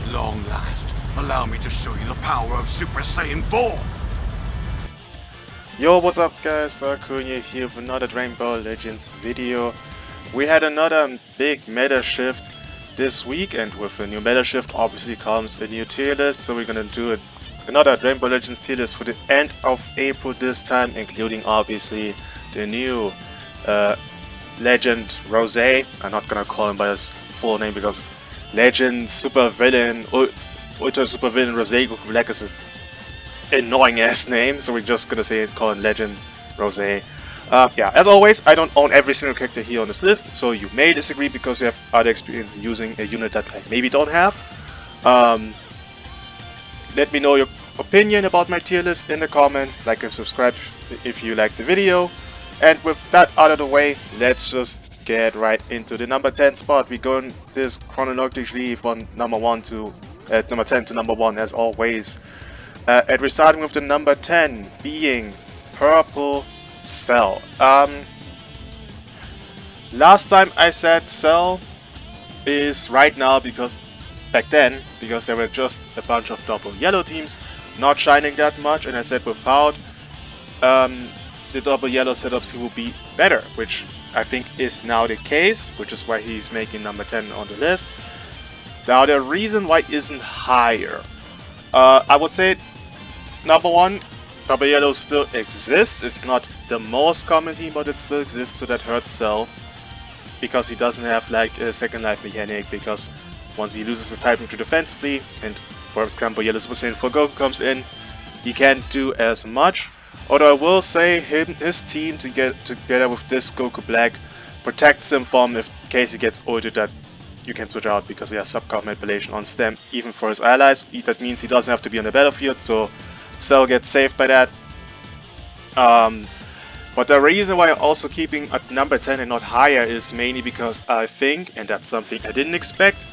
At long last, allow me to show you the power of Super Saiyan 4! Yo, what's up guys, Dragonball here with another dragonball Legends video. We had another big meta shift this week, and with a new meta shift obviously comes a new tier list, so we're gonna do another dragonball Legends tier list for the end of April this time, including obviously the new Legend Rose. I'm not gonna call him by his full name because Legend Super Villain, Ultra Super Villain Rose Goku Black is a annoying ass name, so we're just gonna call it Legend Rose. Yeah, as always, I don't own every single character here on this list, so you may disagree because you have other experience in using a unit that I maybe don't have. Let me know your opinion about my tier list in the comments, like and subscribe if you like the video. And with that out of the way, let's just get right into the number 10 spot. We're going this chronologically from number 10 to number 1 as always. And we're starting with the number 10 being Purple Cell. Last time I said Cell is right now because back then, because there were just a bunch of double yellow teams not shining that much, and I said without the double yellow setups he will be better, which I think is now the case, which is why he's making number 10 on the list. Now the reason why isn't higher, I would say number 1, double yellow still exists. It's not the most common team, but it still exists, so that hurts Cell. Because he doesn't have like a second life mechanic, because once he loses his typing to defensively, and for example Yellow Super Saiyan 4 Goku comes in, he can't do as much. Although I will say his team together with this Goku Black protects him from in case he gets ulted that you can switch out, because he has subcomp manipulation on stem even for his allies. That means he doesn't have to be on the battlefield, so Cell gets saved by that. But the reason why I'm also keeping at number 10 and not higher is mainly because I think, and that's something I didn't expect,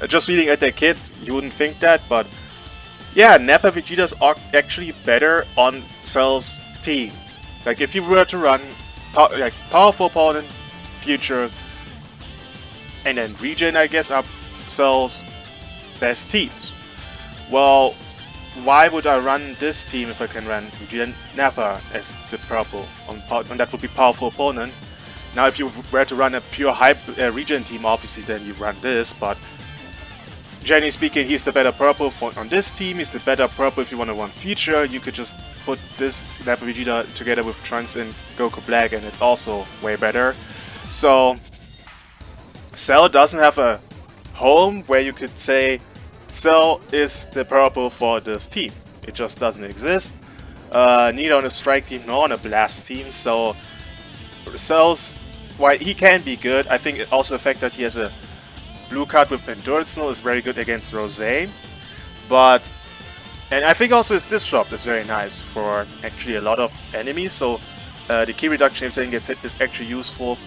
just reading at their kits, you wouldn't think that, but yeah, Nappa Vegeta's are actually better on Cell's team. Like if you were to run powerful opponent, future, and then regen, I guess, are Cell's best teams. Well, why would I run this team if I can run Vegeta and Nappa as the purple when that would be powerful opponent? Now if you were to run a pure hype regen team, obviously then you run this, but generally speaking he's the better purple on this team. He's the better purple if you want to run feature. You could just put this Nappa Vegeta together with Trunks and Goku Black and it's also way better. So Cell doesn't have a home where you could say Cell is the purple for this team. It just doesn't exist. Neither on a strike team nor on a blast team. So Cell's, while he can be good, I think it also the fact that he has a blue card with Endurance is very good against Rose. But, and I think also his disrupt is very nice for actually a lot of enemies. So the key reduction if he gets hit is actually useful.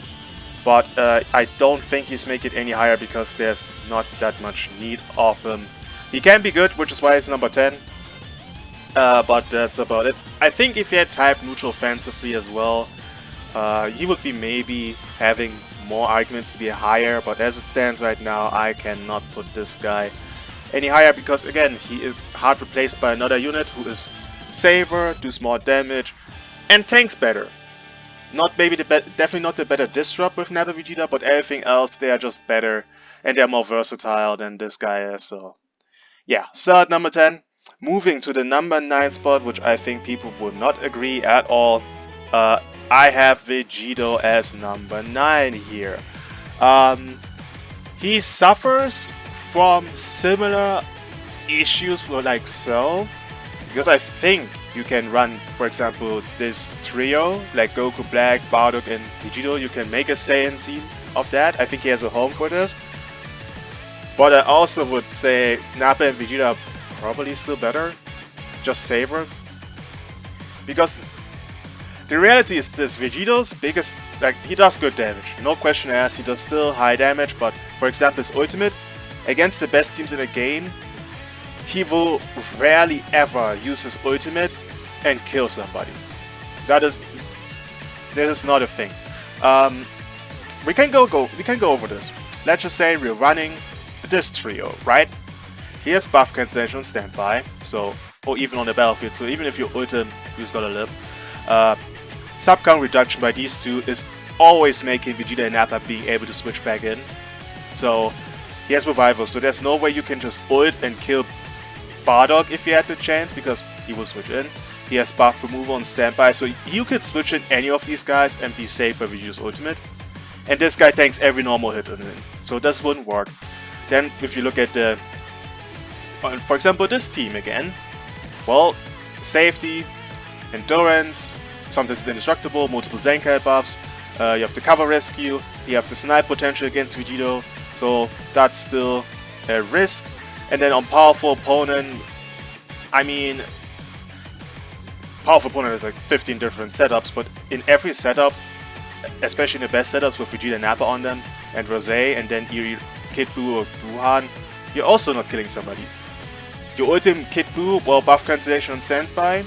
But I don't think he's making it any higher because there's not that much need of him. He can be good, which is why he's number 10. But that's about it. I think if he had type neutral offensively as well, he would be maybe having more arguments to be higher. But as it stands right now, I cannot put this guy any higher because again, he is hard replaced by another unit who is safer, does more damage, and tanks better. Not maybe definitely not the better disrupt with Nappa Vegeta, but everything else they are just better and they're more versatile than this guy is. So yeah, so at number 10, moving to the number 9 spot, which I think people would not agree at all. I have Vegito as number 9 here. He suffers from similar issues for like Cell, because I think you can run, for example, this trio, like Goku Black, Bardock, and Vegito. You can make a Saiyan team of that. I think he has a home for this. But I also would say Nappa and Vegeta are probably still better. Just safer. Because the reality is this, Vegito's biggest, like, he does good damage. No question asked, he does still high damage, but for example his ultimate, against the best teams in the game, he will rarely ever use his ultimate and kill somebody. That is not a thing. We can go over this. Let's just say we're running this trio, right? He has buff cancellation on standby, so, or even on the battlefield, so even if you ult him, he's gonna live. Sub count reduction by these two is always making Vegeta and Nappa being able to switch back in. So he has revival, so there's no way you can just ult and kill Bardock if you had the chance, because he will switch in. He has buff removal on standby, so you could switch in any of these guys and be safe by Vegeta's ultimate. And this guy tanks every normal hit on him, so this wouldn't work. Then if you look at the, for example, this team again, well, safety, endurance, sometimes it's indestructible, multiple Zenkai buffs, you have the cover rescue, you have the snipe potential against Vegito, so that's still a risk. And then on powerful opponent, I mean, powerful opponent has like 15 different setups, but in every setup, especially in the best setups with Vegeta and Nappa on them, and Rose, and then you Kid Buu or Wuhan, you're also not killing somebody. You ult him Kid Buu, well, buff cancellation on standby,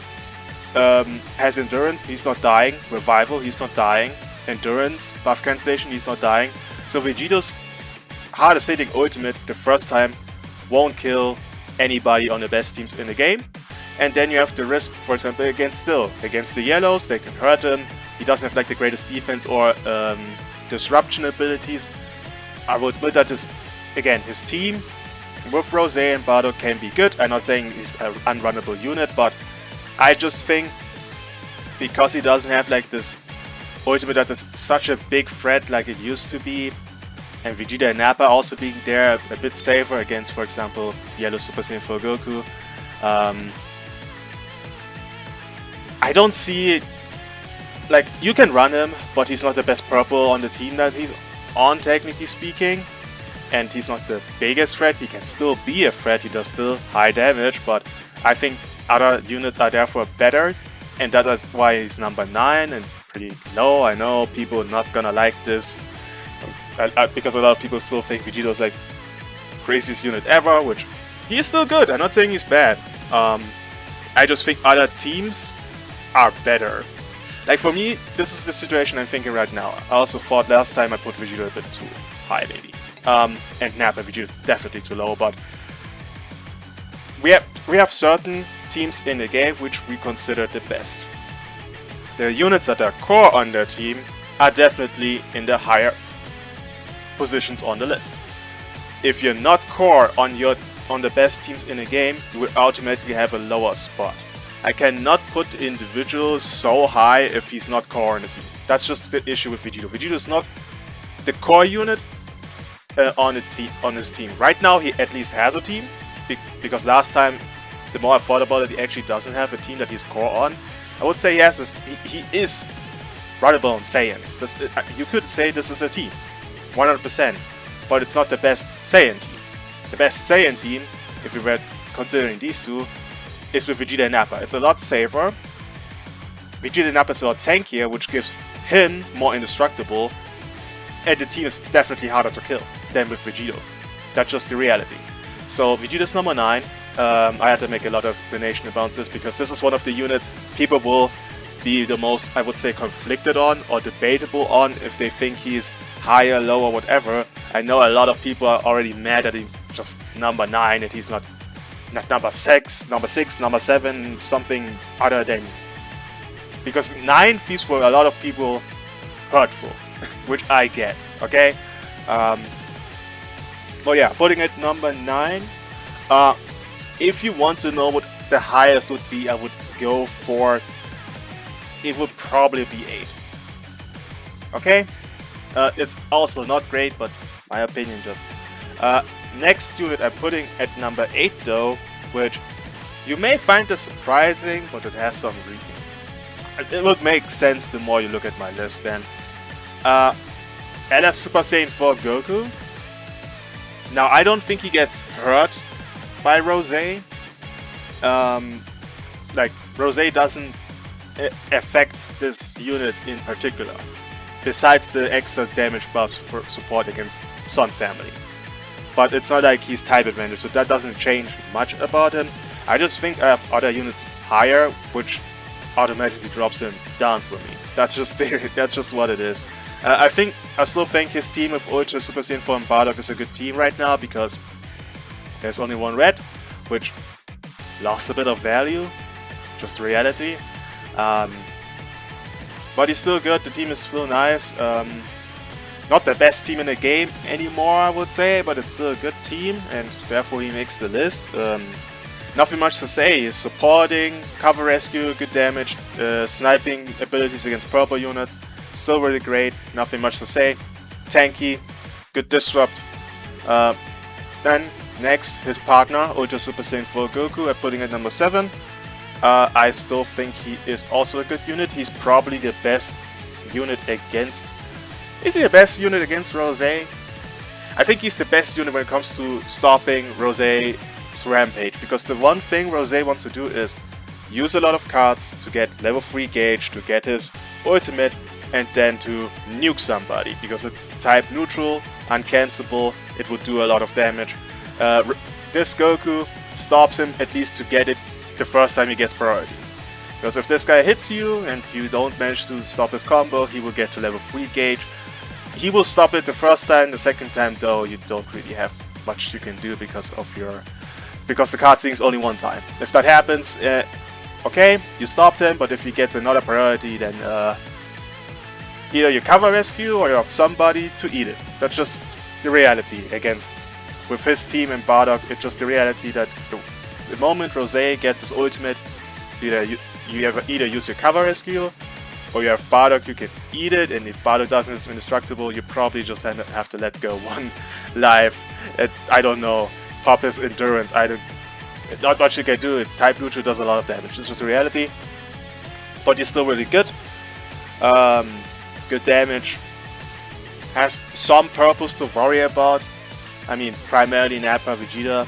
has endurance, he's not dying, revival, he's not dying, endurance, buff cancellation, he's not dying. So Vegito's hardest hitting ultimate the first time won't kill anybody on the best teams in the game. And then you have the risk, for example, against the yellows, they can hurt him. He doesn't have like the greatest defense or disruption abilities. I would admit that again, his team with Rose and Bardock can be good. I'm not saying he's an unrunnable unit, but I just think because he doesn't have like this ultimate that is such a big threat like it used to be, and Vegeta and Nappa also being there a bit safer against, for example, Yellow Super Saiyan 4 Goku. I don't see, like, you can run him, but he's not the best purple on the team that he's on, technically speaking. And he's not the biggest threat. He can still be a threat, he does still high damage, but I think other units are therefore better. And that is why he's number 9 and pretty low. I know people are not gonna like this, because a lot of people still think Vegito's like craziest unit ever, which he is still good. I'm not saying he's bad. I just think other teams are better. Like for me, this is the situation I'm thinking right now. I also thought last time I put Vegito a bit too high, maybe. And Nappa Vegito definitely too low, but we have certain teams in the game which we consider the best. The units that are core on their team are definitely in the higher positions on the list. If you're not core on the best teams in the game, you will automatically have a lower spot. I cannot put the individual so high if he's not core on the team. That's just the issue with Vegito. Vegito is not the core unit on his team. Right now he at least has a team, because last time, the more I thought about it, he actually doesn't have a team that he's core on. I would say yes, he is runnable on Saiyans. You could say this is a team, 100%, but it's not the best Saiyan team. The best Saiyan team, if we were considering these two, is with Vegeta and Nappa. It's a lot safer. Vegeta and Nappa is a lot tankier, which gives him more indestructible, and the team is definitely harder to kill than with Vegito. That's just the reality. So Vegeta's number 9. I had to make a lot of explanation about this because this is one of the units people will be the most, I would say, conflicted on or debatable on if they think he's higher, lower, whatever. I know a lot of people are already mad that he's just number 9 and he's not number 6, number 7, something other than... Because 9 feels for a lot of people hurtful, which I get, okay? Oh yeah, putting it number 9. If you want to know what the highest would be, I would go for... It would probably be 8. Okay? It's also not great, but my opinion just... next unit I'm putting at number 8 though, which you may find this surprising, but it has some reason. It would make sense the more you look at my list then. LF Super Saiyan 4 Goku. Now I don't think he gets hurt by Rose. Like Rose doesn't affect this unit in particular, besides the extra damage buffs for support against Sun family. But it's not like he's type advantage, so that doesn't change much about him. I just think I have other units higher, which automatically drops him down for me. That's just what it is. I still think his team with Ultra, Super Saiyan 4 and Bardock is a good team right now because there's only one red, which lost a bit of value, just reality. But he's still good, the team is still nice. Not the best team in the game anymore, I would say, but it's still a good team, and therefore he makes the list. Nothing much to say. He's supporting, cover rescue, good damage, sniping abilities against purple units, still really great. Nothing much to say. Tanky, good disrupt. Then next, his partner, Ultra Super Saiyan 4 Goku, I'm putting at number 7. I still think he is also a good unit. He's probably the best unit against... Is he the best unit against Rose? I think he's the best unit when it comes to stopping Rose's rampage. Because the one thing Rose wants to do is use a lot of cards to get level 3 gauge, to get his ultimate, and then to nuke somebody. Because it's type neutral, uncancelable, it would do a lot of damage. This Goku stops him at least to get it the first time he gets priority. Because if this guy hits you and you don't manage to stop his combo, he will get to level 3 gauge. He will stop it the first time, the second time though you don't really have much you can do because the card seeing is only one time. If that happens, okay, you stopped him, but if he gets another priority, then either you cover rescue or you have somebody to eat it. That's just the reality with his team and Bardock. It's just the reality that the moment Rose gets his ultimate, either you use your cover rescue, or you have Bardock, you can eat it, and if Bardock doesn't, it's indestructible, you probably just have to let go one life. I don't know, pop his endurance, not much you can do, it's type neutral, does a lot of damage. This is the reality, but he's still really good. Good damage, has some purpose to worry about. I mean, primarily Nappa, Vegeta,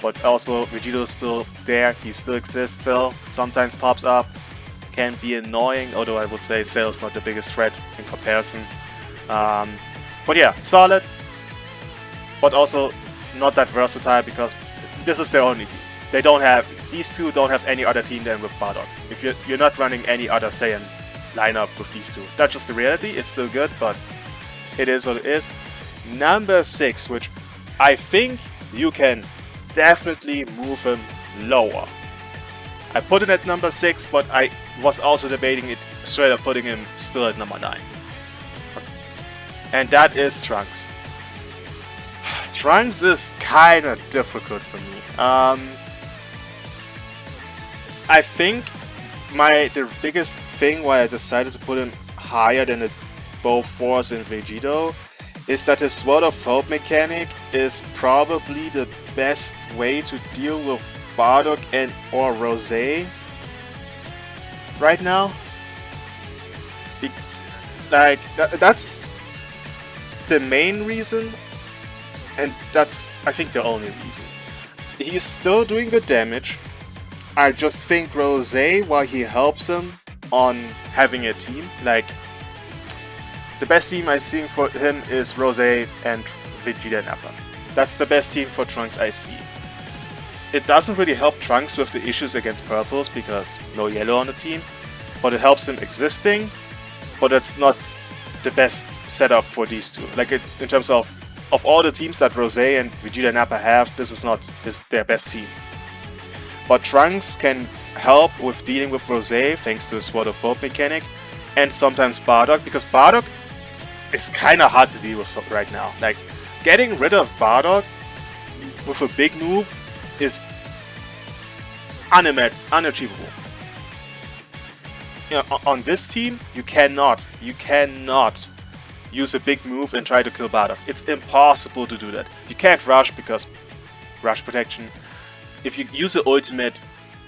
but also Vegeta is still there, he still exists, Cell sometimes pops up, can be annoying, although I would say Cell is not the biggest threat in comparison. But yeah, solid, but also not that versatile because this is their only team. These two don't have any other team than with Bardock. If you're not running any other Saiyan lineup with these two. That's just the reality, it's still good, but it is what it is. Number 6, which I think you can definitely move him lower. I put it at number 6, but I was also debating it straight up putting him still at number 9. And that is Trunks. Trunks is kinda difficult for me. I think the biggest thing why I decided to put him higher than both Force and Vegito is that his Sword of Hope mechanic is probably the best way to deal with Bardock and or Rose right now. That's the main reason, and that's I think the only reason. He's still doing good damage. I just think Rose, while he helps him on having a team, like the best team I see for him is Rose and Vegeta and Nappa. That's the best team for Trunks I see. It doesn't really help Trunks with the issues against purples because no yellow on the team, but it helps him existing, but it's not the best setup for these two. Like in terms of all the teams that Rose and Vegeta and Nappa have, this is not their best team. But Trunks can help with dealing with Rose thanks to his Sword of Hope mechanic, and sometimes Bardock, because Bardock is kinda hard to deal with right now. Like, getting rid of Bardock with a big move is unachievable. You know, on this team, you cannot use a big move and try to kill Bardock. It's impossible to do that. You can't rush because rush protection. If you use the ultimate,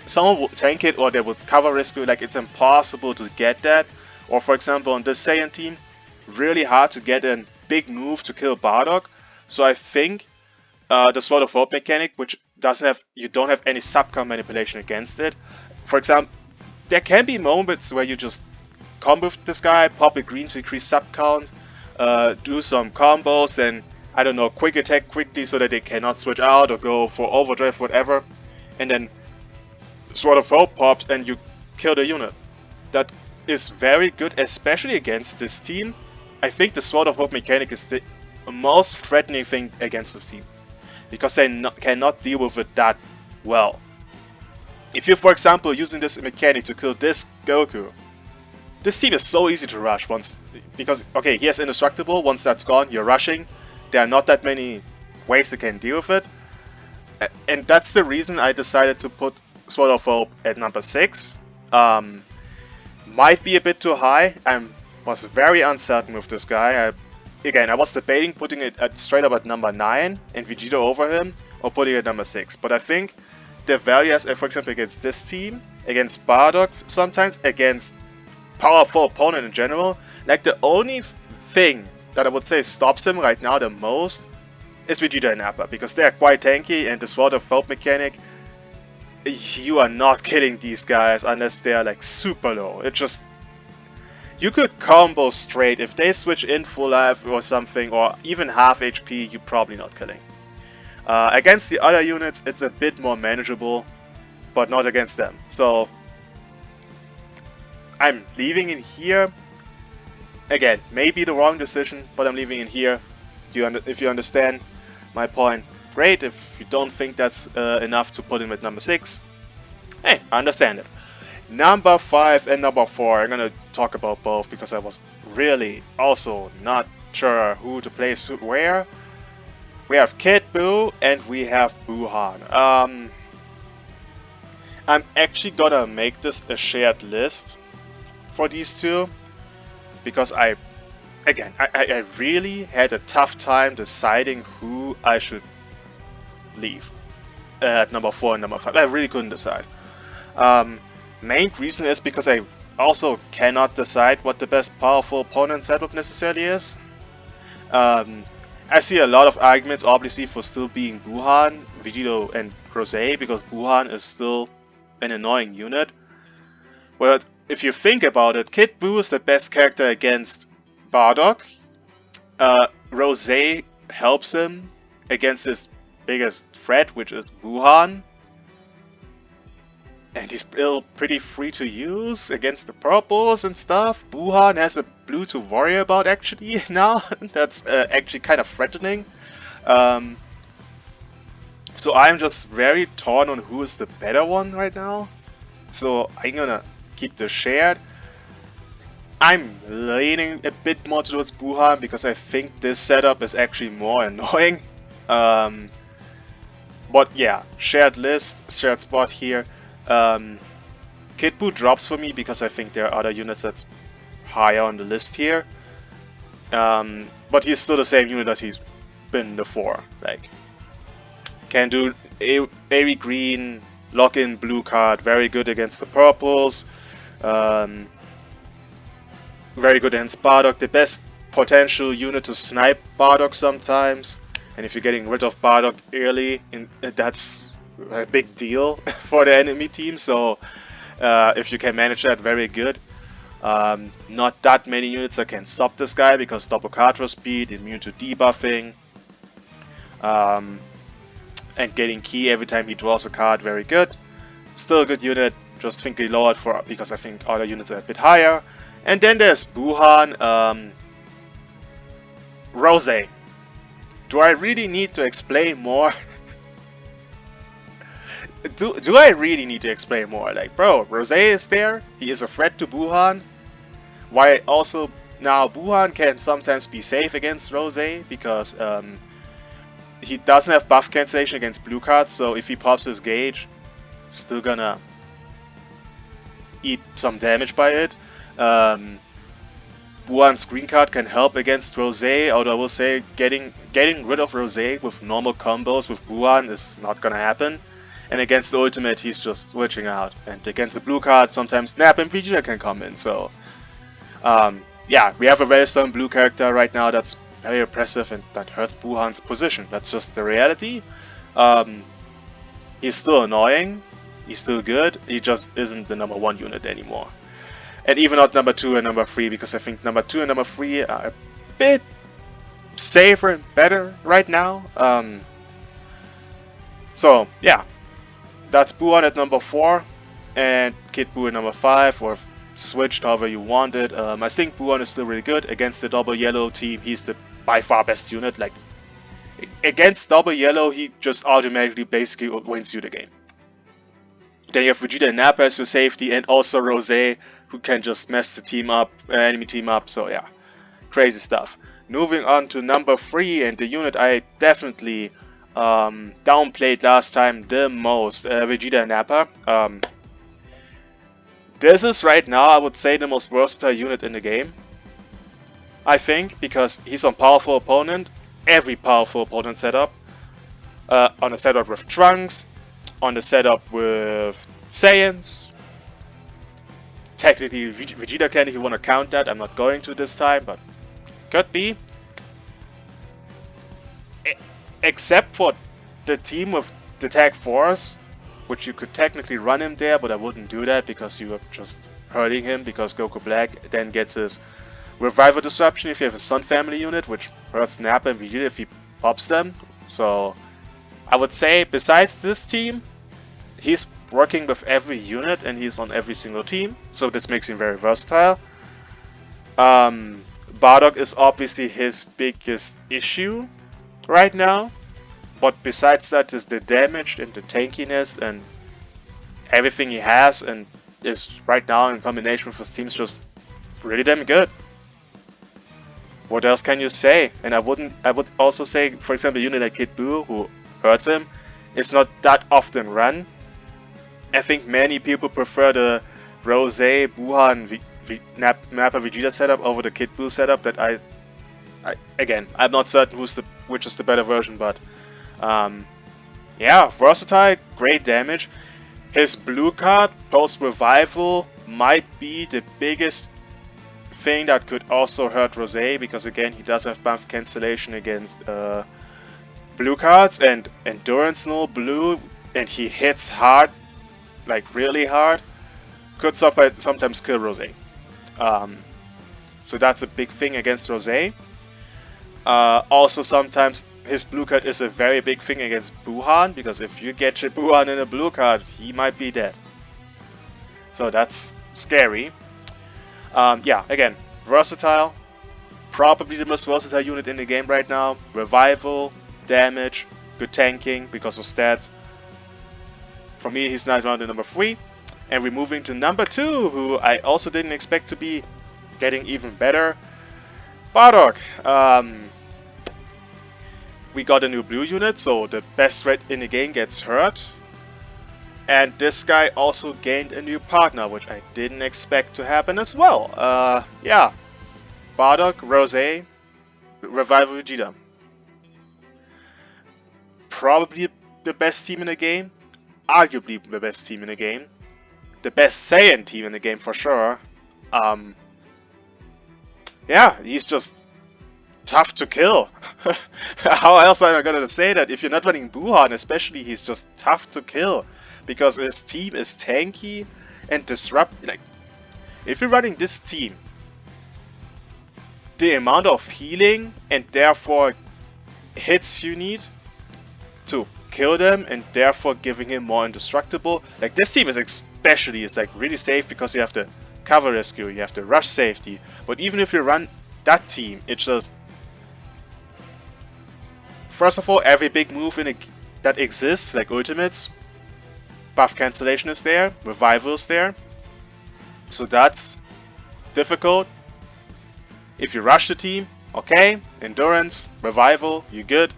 someone will tank it or they will cover rescue. Like, it's impossible to get that. Or for example, on this Saiyan team, really hard to get a big move to kill Bardock. So I think the Sword of Hope mechanic, which you don't have any subcom manipulation against it. For example, there can be moments where you just combo with this guy, pop a green to increase sub count, do some combos, then I don't know, quick attack quickly so that they cannot switch out or go for overdrive, whatever, and then Sword of Hope pops and you kill the unit. That is very good, especially against this team. I think the Sword of Hope mechanic is the most threatening thing against this team. because they cannot deal with it that well. If you're, for example, using this mechanic to kill this Goku, this team is so easy to rush once, because, okay, he has indestructible, once that's gone, you're rushing. There are not that many ways they can deal with it. And that's the reason I decided to put Sword of Hope at number 6. Might be a bit too high. I was very uncertain with this guy. I was debating putting it straight up at number 9 and Vegeta over him, or putting it at number 6. But I think the value, for example, against this team, against Bardock sometimes, against powerful opponent in general, like the only thing that I would say stops him right now the most is Vegeta and Nappa, because they are quite tanky, and the Sword of Hope mechanic, you are not killing these guys unless they are like super low. It just, you could combo straight. If they switch in full life or something, or even half HP, you're probably not killing. Against the other units, it's a bit more manageable, but not against them. So I'm leaving it here. Again, maybe the wrong decision, but I'm leaving it here. If you understand my point, great. If you don't think that's enough to put him at number 6, hey, I understand it. Number 5 and number 4, I'm gonna talk about both because I was really also not sure who to place where. We have Kid Buu and we have Buhan. I'm actually gonna make this a shared list for these two, because I really had a tough time deciding who I should leave at number 4 and number 5. I really couldn't decide. Main reason is because I also cannot decide what the best powerful opponent setup necessarily is. I see a lot of arguments, obviously, for still being Buhan, Vegito, and Rosé, because Buhan is still an annoying unit. But if you think about it, Kid Buu is the best character against Bardock. Rosé helps him against his biggest threat, which is Buhan. And he's still pretty free to use against the purples and stuff. Buhan has a blue to worry about actually now. That's actually kind of threatening. So I'm just very torn on who is the better one right now. So I'm gonna keep the shared. I'm leaning a bit more towards Buhan because I think this setup is actually more annoying. But yeah, shared list, shared spot here. Kid Buu drops for me because I think there are other units that's higher on the list here. But he's still the same unit that he's been before. Like, can do AoE green, lock in blue card, very good against the purples. Very good against Bardock, the best potential unit to snipe Bardock sometimes. And if you're getting rid of Bardock early, that's a big deal for the enemy team. So if you can manage that, very good. Not that many units that can stop this guy because double card draw speed, immune to debuffing, and getting key every time he draws a card, very good. Still a good unit, just think he lowered for because I think other units are a bit higher. And then there's Buhan, Rosé. Do I really need to explain more? Do I really need to explain more? Like, bro, Rosé is there. He is a threat to Buhan. Why also now Buhan can sometimes be safe against Rosé because he doesn't have buff cancellation against blue cards. So if he pops his gauge, still eat some damage by it. Buhan's green card can help against Rosé, although I will say getting rid of Rosé with normal combos with Buhan is not gonna happen. And against the ultimate, he's just switching out. And against the blue card, sometimes Snap and Vegeta can come in. So, yeah, we have a very strong blue character right now that's very oppressive and that hurts Buhan's position. That's just the reality. He's still annoying. He's still good. He just isn't the number 1 unit anymore. And even not number 2 and number 3, because I think number 2 and number 3 are a bit safer and better right now. So, yeah. That's Buhan at number 4, and Kid Buu at number 5, or switched however you want it. I think Buhan is still really good against the double yellow team. He's the by far best unit. Like, Against double yellow, he just automatically basically wins you the game. Then you have Vegeta and Nappa as your safety, and also Rose, who can just mess the team up, enemy team up. So yeah, crazy stuff. Moving on to number 3, and the unit I definitely downplayed last time the most, Vegeta and Nappa. This is right now, I would say, the most versatile unit in the game. I think, because he's on powerful opponent, every powerful opponent setup. On a setup with Trunks, on the setup with Saiyans. Technically Vegeta Clan if you want to count that, I'm not going to this time, but could be. Except for the team with the Tag Force, which you could technically run him there, but I wouldn't do that because you are just hurting him, because Goku Black then gets his Revival Disruption if you have a Sun Family unit, which hurts Nappa and Vegeta if he pops them. So I would say besides this team, he's working with every unit and he's on every single team, so this makes him very versatile. Bardock is obviously his biggest issue right now, but besides that is the damage and the tankiness and everything he has, and is right now in combination with his team's just really damn good. What else can you say? And I would also say, for example, a unit like Kid Buu, who hurts him, is not that often run. I think many people prefer the Rose, Buhan, Nappa Vegeta setup over the Kid Buu setup. That again, I'm not certain which is the better version, but yeah, versatile, great damage. His blue card post revival might be the biggest thing that could also hurt Rose, because again he does have buff cancellation against blue cards and endurance null blue, and he hits hard, like really hard, could sometimes kill Rose. So that's a big thing against Rose. Also sometimes his blue card is a very big thing against Buhan, because if you get your Buhan in a blue card, he might be dead. So that's scary. Yeah, again, versatile. Probably the most versatile unit in the game right now. Revival, damage, good tanking because of stats. For me, he's not round to number 3. And we're moving to number 2, who I also didn't expect to be getting even better. Bardock. We got a new blue unit, so the best red in the game gets hurt. And this guy also gained a new partner, which I didn't expect to happen as well. Yeah. Bardock, Rose, Revival Vegeta. Probably the best team in the game. Arguably the best team in the game. The best Saiyan team in the game for sure. Yeah, he's just tough to kill. How else am I gonna say that? If you're not running Buhan especially, he's just tough to kill. Because his team is tanky and disrupt. Like, if you're running this team, the amount of healing and therefore hits you need to kill them, and therefore giving him more indestructible. Like, this team is especially like really safe because you have the cover rescue, you have the rush safety. But even if you run that team, it's just, first of all, every big move that exists, like ultimates, buff cancellation is there, revival is there, so that's difficult. If you rush the team, okay, endurance, revival, you're good.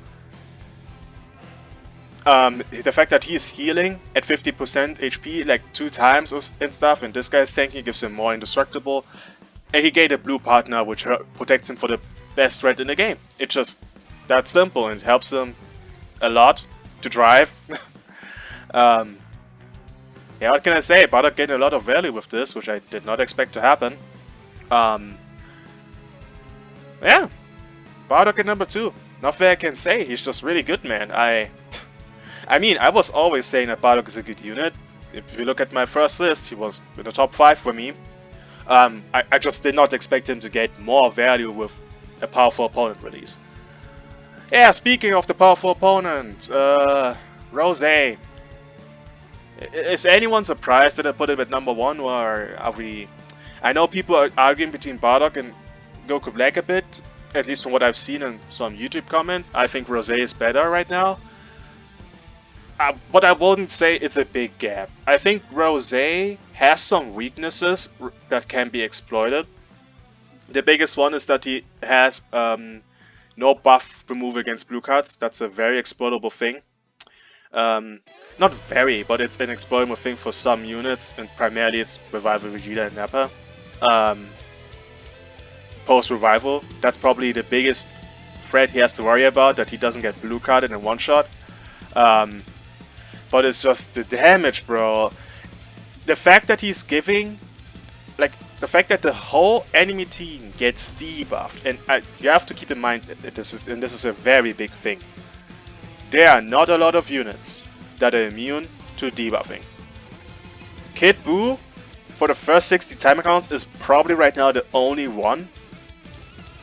The fact that he's healing at 50% HP like 2 times and stuff, and this guy's tanking gives him more indestructible, and he gained a blue partner which protects him for the best red in the game. It's just that simple, and it helps him a lot to drive. Yeah, what can I say? Bardock gained a lot of value with this, which I did not expect to happen. Yeah, Bardock at number 2. Nothing I can say. He's just really good, man. I mean, I was always saying that Bardock is a good unit. If you look at my first list, he was in the top 5 for me. I just did not expect him to get more value with a powerful opponent release. Yeah, speaking of the powerful opponent, Rose. Is anyone surprised that I put him at number 1, or are we... I know people are arguing between Bardock and Goku Black a bit. at least from what I've seen in some YouTube comments, I think Rosé is better right now. But I wouldn't say it's a big gap. I think Rosé has some weaknesses that can be exploited. The biggest one is that he has no buff remove against blue cards. That's a very exploitable thing. Not very, but it's an exploitable thing for some units, and primarily it's Revival, Vegeta, and Nappa. Post-Revival, that's probably the biggest threat he has to worry about, that he doesn't get blue carded in one shot. But it's just the damage, bro. The fact that he's giving, like, the fact that the whole enemy team gets debuffed, and you have to keep in mind that this is a very big thing. There are not a lot of units that are immune to debuffing. Kid Buu, for the first 60 time accounts, is probably right now the only one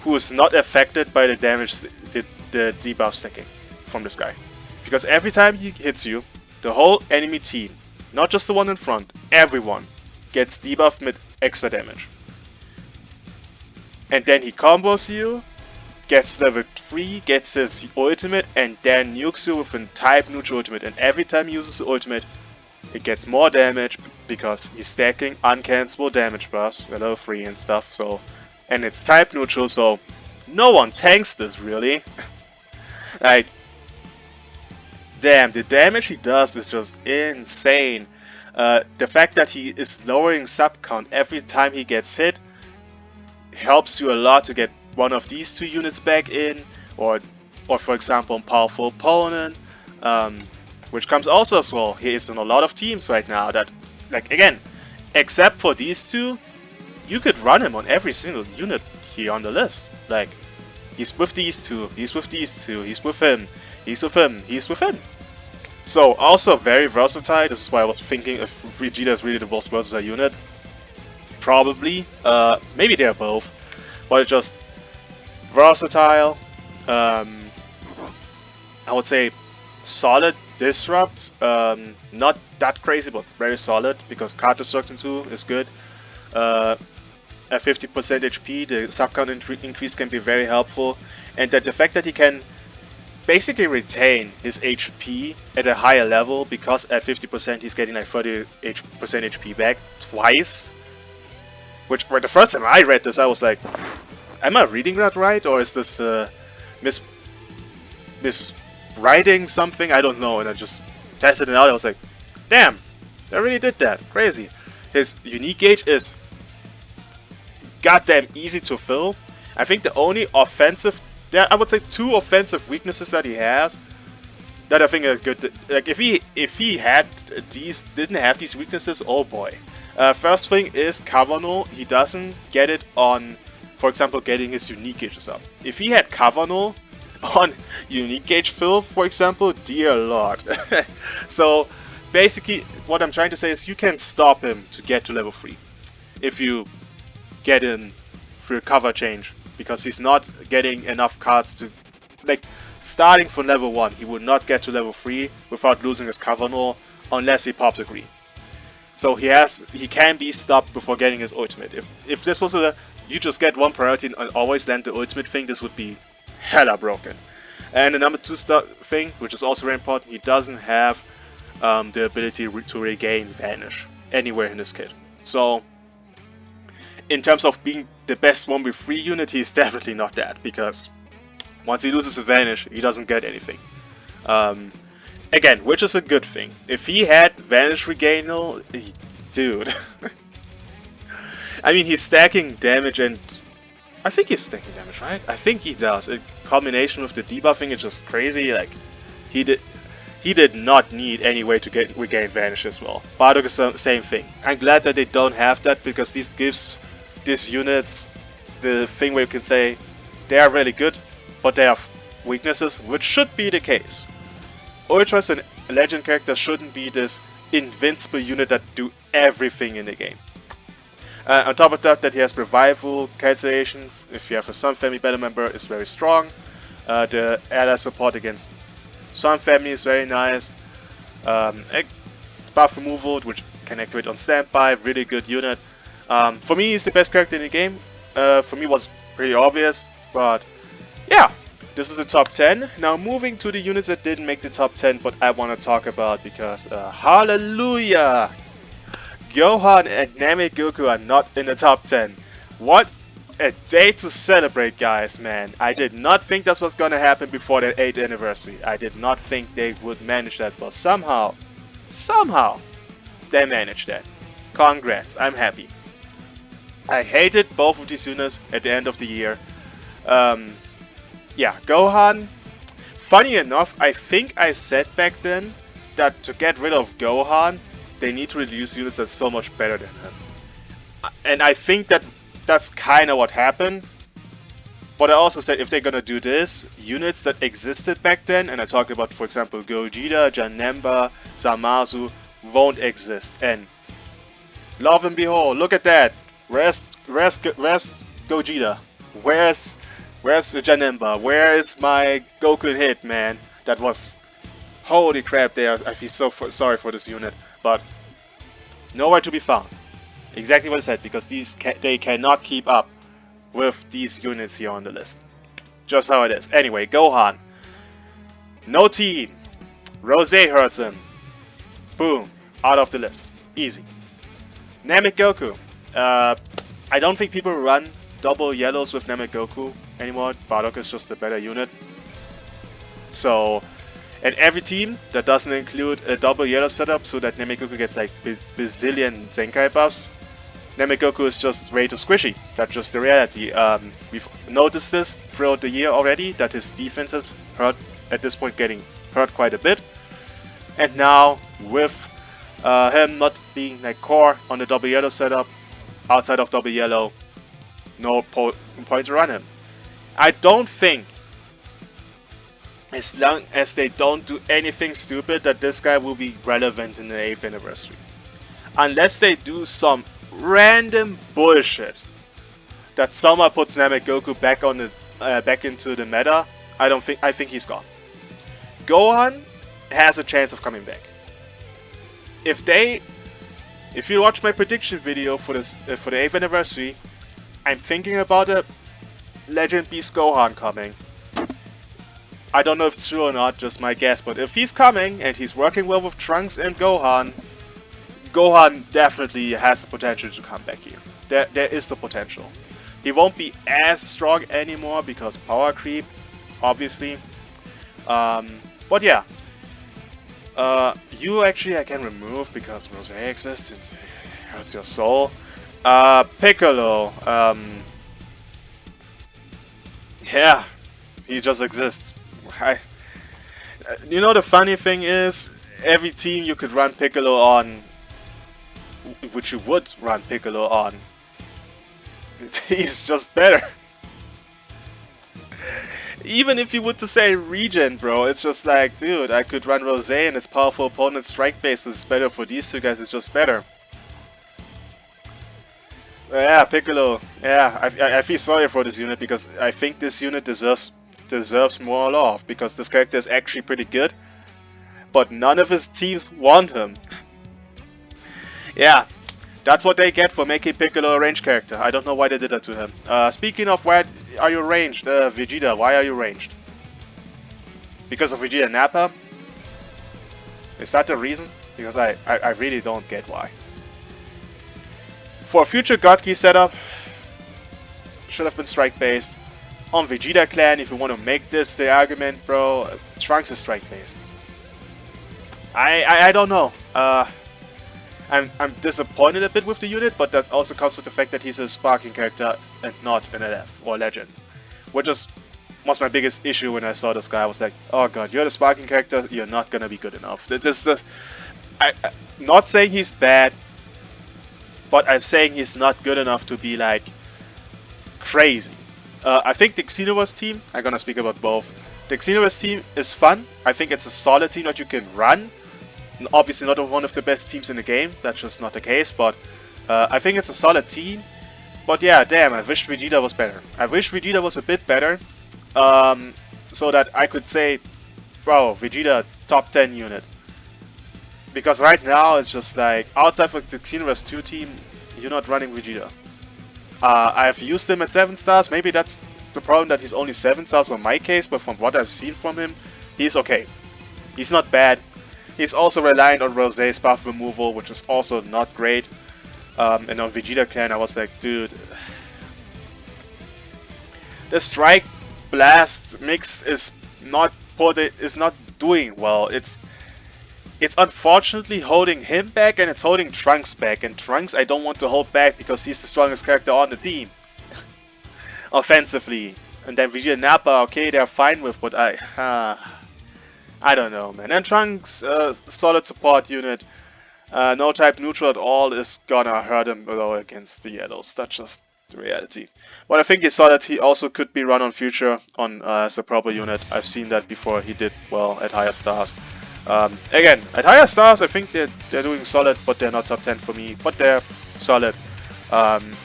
who is not affected by the damage, the debuff stacking from this guy. Because every time he hits you, the whole enemy team, not just the one in front, everyone gets debuffed with extra damage. And then he combos you, gets level 3, gets his ultimate, and then nukes you with a type neutral ultimate. And every time he uses the ultimate, it gets more damage because he's stacking uncancelable damage buffs, level 3 and stuff. So, and it's type neutral, so no one tanks this really. Like, damn, the damage he does is just insane. The fact that he is lowering sub count every time he gets hit helps you a lot to get one of these two units back in, or for example, a powerful opponent, which comes also as well. He is in a lot of teams right now that, like, again, except for these two, you could run him on every single unit here on the list. Like, he's with these two, he's with these two, he's with him, he's with him, he's with him. So, also very versatile. This is why I was thinking if Vegeta is really the most versatile unit. Probably. Maybe they're both. But it's just versatile. I would say solid disrupt. Not that crazy, but very solid, because card destruction 2 is good. At 50% HP, the sub count increase can be very helpful. And that the fact that he can basically retain his HP at a higher level, because at 50% he's getting like 30% HP back twice. Which, when the first time I read this, I was like, am I reading that right? Or is this miswriting something? I don't know. And I just tested it out. I was like, damn, they really did that. Crazy. His unique gauge is goddamn easy to fill. I think the only offensive, I would say 2 offensive weaknesses that he has that I think are good. Like, if he had these, didn't have these weaknesses, oh boy. First thing is cover null. He doesn't get it on, for example, getting his unique gauges up. If he had cover null on unique gauge fill, for example, dear lord. So basically what I'm trying to say is you can stop him to get to level 3 if you get him through a cover change, because he's not getting enough cards to, like, starting from level 1 he would not get to level 3 without losing his cover null unless he pops a green. So he can be stopped before getting his ultimate. If this was you just get one priority and always land the ultimate thing, this would be hella broken. And the number 2 thing, which is also very important, he doesn't have the ability to regain Vanish anywhere in his kit. So in terms of being the best 1v3 unit, he's definitely not that, because once he loses a Vanish, he doesn't get anything. Again, which is a good thing. If he had Vanish Regainal, dude. I mean, he's stacking damage, and I think he's stacking damage, right? I think he does. A combination with the debuffing is just crazy. Like, he did not need any way to regain Vanish as well. Bardock is the same thing. I'm glad that they don't have that, because this gives these units the thing where you can say they are really good, but they have weaknesses, which should be the case. Ultra's a legend character shouldn't be this invincible unit that do everything in the game. On top of that, he has revival cancellation. If you have a Sun Family battle member, is very strong. The ally support against Sun Family is very nice. Buff removal, which can activate on standby, really good unit. For me, he's the best character in the game. For me, it was pretty obvious, but Yeah, this is the top 10. Now moving to the units that didn't make the top 10, but I want to talk about because hallelujah! Gohan and Namegoku are not in the top 10. What a day to celebrate, guys, man. I did not think this was gonna happen before the 8th anniversary. I did not think they would manage that, but somehow, they managed that. Congrats, I'm happy. I hated both of these units at the end of the year. Yeah, Gohan. Funny enough, I think I said back then that to get rid of Gohan, they need to reduce units that's so much better than him. And I think that that's kind of what happened. But I also said if they're gonna do this, units that existed back then, and I talked about, for example, Gogeta, Janemba, Zamasu, won't exist. And love and behold, look at that. Where's Gogeta? Where's Janemba? Where is my Goku hit, man? That was holy crap. I feel so sorry for this unit, but nowhere to be found. Exactly what I said, because they cannot keep up with these units here on the list. Just how it is. Anyway, Gohan. No team. Rose hurts him. Boom. Out of the list. Easy. Namegoku. I don't think people run double yellows with Namegoku anymore. Bardock is just a better unit. So, and every team that doesn't include a double yellow setup so that Namegoku gets like bazillion Zenkai buffs, Namegoku is just way too squishy. That's just the reality. We've noticed this throughout the year already, that his defense is hurt at this point, getting hurt quite a bit. And now, with him not being like core on the double yellow setup, outside of double yellow, no point to run him. I don't think, as long as they don't do anything stupid, that this guy will be relevant in the 8th anniversary. Unless they do some random bullshit that somehow puts Namegoku back into the meta. I think he's gone. Gohan has a chance of coming back. If you watch my prediction video for the 8th anniversary, I'm thinking about a Legend Beast Gohan coming. I don't know if it's true or not, just my guess, but if he's coming and he's working well with Trunks and Gohan, Gohan definitely has the potential to come back here. There is the potential. He won't be as strong anymore because power creep, obviously. But yeah. You actually I can remove because Rose exists and it hurts your soul. Piccolo. Yeah, he just exists. You know, the funny thing is, every team you could run Piccolo on, which you would run Piccolo on, he's just better. Even if you would to say regen, bro, it's just like, dude, I could run Rose and its powerful opponent strike base is better for these two guys, it's just better. Yeah, Piccolo. Yeah, I feel sorry for this unit because I think this unit deserves more love because this character is actually pretty good, but none of his teams want him. Yeah, that's what they get for making Piccolo a ranged character. I don't know why they did that to him. Speaking of why are you ranged, Vegeta, why are you ranged? Because of Vegeta Nappa? Is that the reason? Because I really don't get why. For a future God Key setup, should have been strike based. On Vegeta Clan, if you want to make this the argument, bro, Trunks is strike based. I don't know. I'm disappointed a bit with the unit, but that also comes with the fact that he's a sparking character and not an LF or legend. Which was my biggest issue when I saw this guy. I was like, oh god, you're the sparking character, you're not gonna be good enough. I'm not saying he's bad, but I'm saying he's not good enough to be like crazy. I think the Xenoverse team, I'm gonna speak about both. The Xenoverse team is fun. I think it's a solid team that you can run. Obviously not one of the best teams in the game, that's just not the case, but I think it's a solid team. But yeah, damn, I wish Vegeta was better. I wish Vegeta was a bit better, so that I could say, bro, Vegeta top 10 unit. Because right now it's just like, outside of the Xenoverse 2 team, you're not running Vegeta. I've used him at 7 stars, maybe that's the problem that he's only 7-star in my case, but from what I've seen from him, he's okay. He's not bad. He's also reliant on Rosé's buff removal, which is also not great. And on Vegeta Clan, I was like, dude, the Strike Blast mix is not doing well. It's unfortunately holding him back, and it's holding Trunks back. And Trunks I don't want to hold back because he's the strongest character on the team. Offensively. And then Vegeta and Nappa, okay, they're fine with, but I don't know, man. And Trunks, solid support unit. No type neutral at all is gonna hurt him though against the yellows. That's just the reality. But I think he saw that he also could be run on future on as a proper unit. I've seen that before. He did well at higher stars. Again, at higher stars, I think they're doing solid, but they're not top 10 for me. But they're solid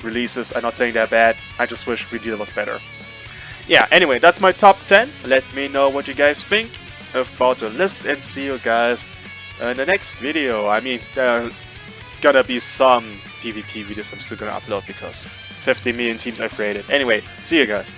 releases. I'm not saying they're bad. I just wish Vegeta was better. Yeah, anyway, that's my top 10. Let me know what you guys think about the list, and see you guys in the next video. I mean, there are gonna be some PvP videos I'm still gonna upload because 50 million teams I've created. Anyway, see you guys.